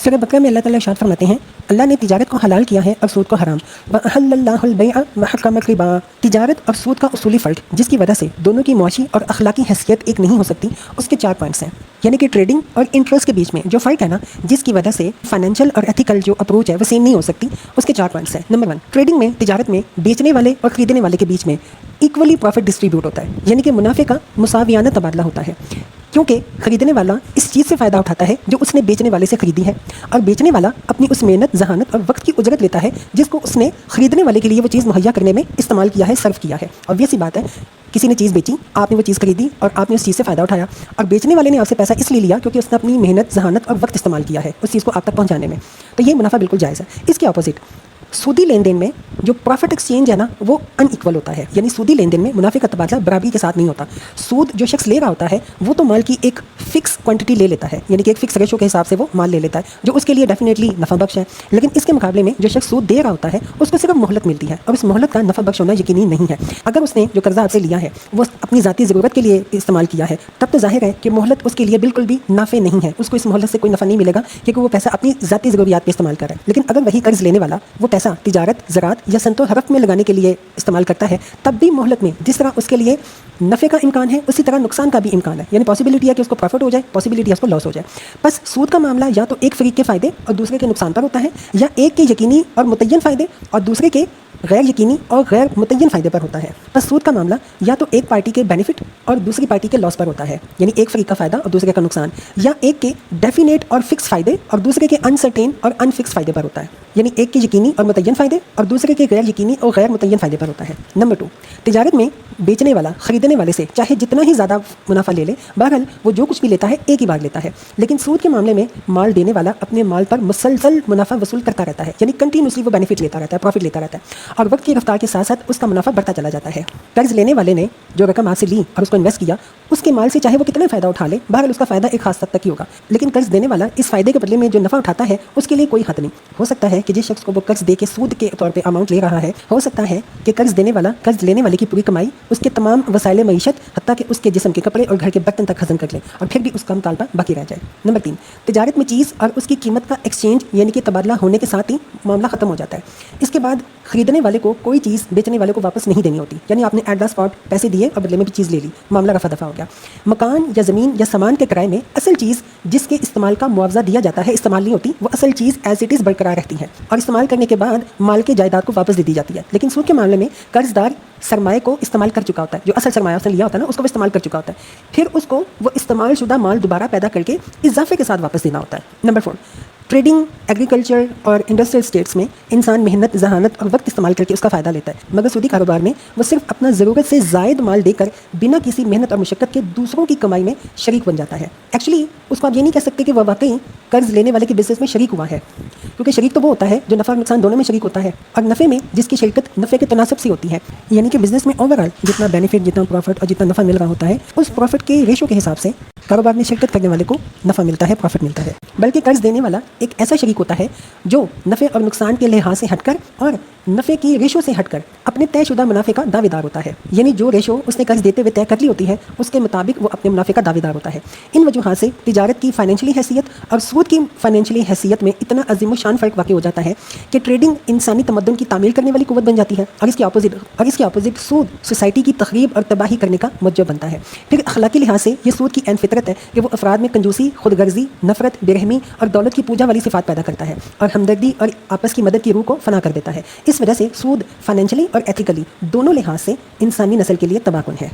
سورہ بقرہ میں اللہ تعالیٰ ارشاد فرماتے ہیں اللہ نے تجارت کو حلال کیا ہے اور سود کو حرام. وَأَحَلَّ اللَّهُ الْبَيْعَ وَحَرَّمَ الرِّبَا. تجارت اور سود کا اصولی فرق جس کی وجہ سے دونوں کی معاشی اور اخلاقی حیثیت ایک نہیں ہو سکتی، اس کے 4 پوائنٹس ہیں. یعنی کہ ٹریڈنگ اور انٹرسٹ کے بیچ میں جو فرق ہے نا، جس کی وجہ سے فائنینشیل اور ایتھیکل جو اپروچ ہے وہ سیم نہیں ہو سکتی، اس کے 4 پوائنٹس ہیں. نمبر 1، ٹریڈنگ میں، تجارت میں بیچنے والے اور خریدنے والے کے بیچ میں ایکولی پروفٹ ڈسٹریبیوٹ ہوتا ہے، یعنی کہ منافع کا مساویانہ تبادلہ ہوتا ہے، کیونکہ خریدنے والا اس چیز سے فائدہ اٹھاتا ہے جو اس نے بیچنے والے سے خریدی ہے، اور بیچنے والا اپنی اس محنت، ذہانت اور وقت کی اجرت لیتا ہے جس کو اس نے خریدنے والے کے لیے وہ چیز مہیا کرنے میں استعمال کیا ہے، صرف کیا ہے. obvious سی بات ہے، کسی نے چیز بیچی، آپ نے وہ چیز خریدی اور آپ نے اس چیز سے فائدہ اٹھایا، اور بیچنے والے نے آپ سے پیسہ اس لیے لیا کیونکہ اس نے اپنی محنت، ذہانت اور وقت استعمال کیا ہے اس چیز کو آپ تک پہنچانے میں. تو یہ منافع بالکل جائز ہے. اس کے اپوزٹ سودی لین دین میں جو پروفٹ ایکسچینج ہے نا، وہ ان ایکول ہوتا ہے. یعنی سودی لین دین میں منافع کا تبادلہ برابری کے ساتھ نہیں ہوتا. سود جو شخص لے رہا ہوتا ہے وہ تو مال کی ایک فکس کوانٹٹی لے لیتا ہے، یعنی کہ ایک فکس ریشو کے حساب سے وہ مال لے لیتا ہے جو اس کے لیے ڈیفینیٹلی نفع بخش ہے. لیکن اس کے مقابلے میں جو شخص سود دے رہا ہوتا ہے اس کو صرف مہلت ملتی ہے، اور اس مہلت کا نفع بخش ہونا یقینی نہیں ہے. اگر اس نے جو قرضہ آپ سے لیا ہے وہ اپنی ذاتی ضرورت کے لیے استعمال کیا ہے، تب تو ظاہر ہے کہ مہلت اس کے لیے بالکل بھی نافع نہیں ہے. اس کو اس مہلت سے کوئی نفع نہیں ملے گا کیونکہ وہ پیسہ اپنی ذاتی ضروریات پہ استعمال کر رہا ہے. لیکن اگر وہی قرض لینے والا وہ پیسہ تجارت، زراعت یا صنعت و حرفت میں لگانے کے لیے استعمال کرتا ہے، تب بھی مہلت میں جس طرح اس کے لیے نفع کا امکان ہے اسی طرح نقصان کا بھی امکان ہے. یعنی پاسبلٹی ہے کہ اس کو پروفٹ ہو جائے، پاسبلٹی ہے اس کو لاس ہو جائے. بس سود کا معاملہ یا تو ایک فریق کے فائدے اور دوسرے کے نقصان پر ہوتا ہے، یا ایک کے یقینی اور متعین فائدے اور دوسرے کے غیر یقینی اور غیر متعین فائدے پر ہوتا ہے. بس سود کا معاملہ یا تو ایک پارٹی کے بینیفٹ اور دوسری پارٹی کے لاس پر ہوتا ہے، یعنی ایک فریق کا فائدہ اور دوسرے کا نقصان، یا ایک کے ڈیفینیٹ اور فکس فائدے اور دوسرے کے انسرٹین اور ان فکس فائدے پر ہوتا ہے، یعنی ایک کے یقینی اور متعین فائدے اور دوسرے کے غیر یقینی اور غیر متعین فائدے پر ہوتا ہے. نمبر 2، تجارت میں بیچنے والا خریدنے والے سے چاہے جتنا ہی زیادہ منافع لے لے، بہرحال وہ جو کچھ بھی لیتا ہے ایک ہی بار لیتا ہے. لیکن سود کے معاملے میں مال دینے والا اپنے مال پر مسلسل منافع وصول کرتا رہتا ہے، یعنی کنٹینیوسلی وہ بینیفٹ لیتا رہتا ہے، پروفٹ لیتا رہتا ہے، اور وقت کی رفتار کے ساتھ ساتھ اس کا منافع بڑھتا چلا جاتا ہے. قرض لینے والے نے جو رقم آپ سے لی اور اس کو انویسٹ کیا، اس کے مال سے چاہے وہ کتنا فائدہ اٹھا لے، بہرحال اس کا فائدہ ایک خاص حد تک ہی ہوگا. لیکن قرض دینے والا اس فائدے کے بدلے میں جو نفع اٹھاتا ہے اس کے لیے کوئی حد نہیں. ہو سکتا ہے کہ جس شخص کو وہ قرض دے کے سود کے طور پہ اماؤنٹ لے رہا ہے، ہو سکتا ہے کہ قرض دینے والا قرض لینے والے کی پوری کمائی، اس کے تمام وسائل معیشت، حتیٰ کہ اس کے جسم کے کپڑے اور گھر کے برتن تک ہضم کر لے، اور پھر بھی اس کا مطالبہ باقی رہ جائے. نمبر 3، تجارت میں چیز اور اس کی قیمت کا ایکسچینج یعنی کہ تبادلہ ہونے کے ساتھ ہی معاملہ ختم ہو جاتا ہے. اس کے بعد خریدنے والے کو کوئی چیز بیچنے والے کو واپس نہیں دینی ہوتی، یعنی آپ نے ایٹ دا اسپاٹ پیسے دیے اور بدلے میں بھی چیز لے لی، معاملہ رفع دفع ہو گیا. مکان یا زمین یا سامان کے کرائے میں اصل چیز جس کے استعمال کا معاوضہ دیا جاتا ہے استعمال نہیں ہوتی، وہ اصل چیز ایز اٹ از برقرار رہتی ہے اور استعمال کرنے کے بعد مال کے جائیداد کو واپس دے دی جاتی ہے. لیکن سود کے معاملے میں قرض دار سرمایہ کو استعمال کر چکا ہوتا ہے، جو اصل سرمایہ اس نے لیا ہوتا ہے نا، اس کو وہ استعمال کر چکا ہوتا ہے، پھر اس کو وہ استعمال شدہ مال دوبارہ پیدا کر کے اضافے کے ساتھ واپس دینا ہوتا ہے. نمبر 4، ٹریڈنگ، ایگریکلچر اور انڈسٹریل اسٹیٹس میں انسان محنت، ذہانت اور وقت استعمال کر کے اس کا فائدہ لیتا ہے، مگر سودی کاروبار میں وہ صرف اپنا ضرورت سے زائد مال دے کر بنا کسی محنت اور مشقت کے دوسروں کی کمائی میں شریک بن جاتا ہے. ایکچولی اس کو آپ یہ نہیں کہہ سکتے کہ وہ واقعی قرض لینے والے کے بزنس میں شریک ہوا ہے، کیونکہ شریک تو وہ ہوتا ہے جو نفع اور نقصان دونوں میں شریک ہوتا ہے، اور نفع میں جس کی شرکت نفع کے تناسب سے ہوتی ہے. یعنی کہ بزنس میں اوور آل جتنا بینیفٹ، جتنا پروفٹ اور جتنا نفع مل رہا ہوتا ہے، اس پروفٹ کے ریشو کے حساب سے کاروبار میں شرکت کرنے والے کو نفع ملتا ہے، پروفٹ ملتا ہے. بلکہ قرض دینے والا ایک ایسا شریک ہوتا ہے جو نفع اور نقصان کے لحاظ سے ہٹ کر اور نفع کی ریشو سے ہٹ کر اپنے طے شدہ منافع کا دعوے دار ہوتا ہے. یعنی جو ریشو اس نے قرض دیتے ہوئے طے کر لی ہوتی ہے اس کے مطابق وہ اپنے منافع کا دعوے دار ہوتا ہے. ان وجوہات سے تجارت کی فائنینشلی حیثیت اور سود کی فائنینشلی حیثیت میں اتنا عظیم الشان فرق واقع ہو جاتا ہے کہ ٹریڈنگ انسانی تمدن کی تعمیر کرنے والی قوت بن جاتی ہے، اور اس کے اپوزٹ سود سوسائٹی کی تخریب اور تباہی کرنے کا موجب بنتا ہے. پھر اخلاقی لحاظ سے یہ سود کی عین فطرت ہے کہ وہ افراد میں کنجوسی، خود غرضی، نفرت، بے رحمی اور دولت کی پوجا والی صفات پیدا کرتا ہے، اور ہمدردی اور آپس کی مدد کی روح کو فنا کر دیتا ہے. اس وجہ سے سود فائنینشلی اور ایتھیکلی دونوں لحاظ سے انسانی نسل کے لیے تباہ کن ہے.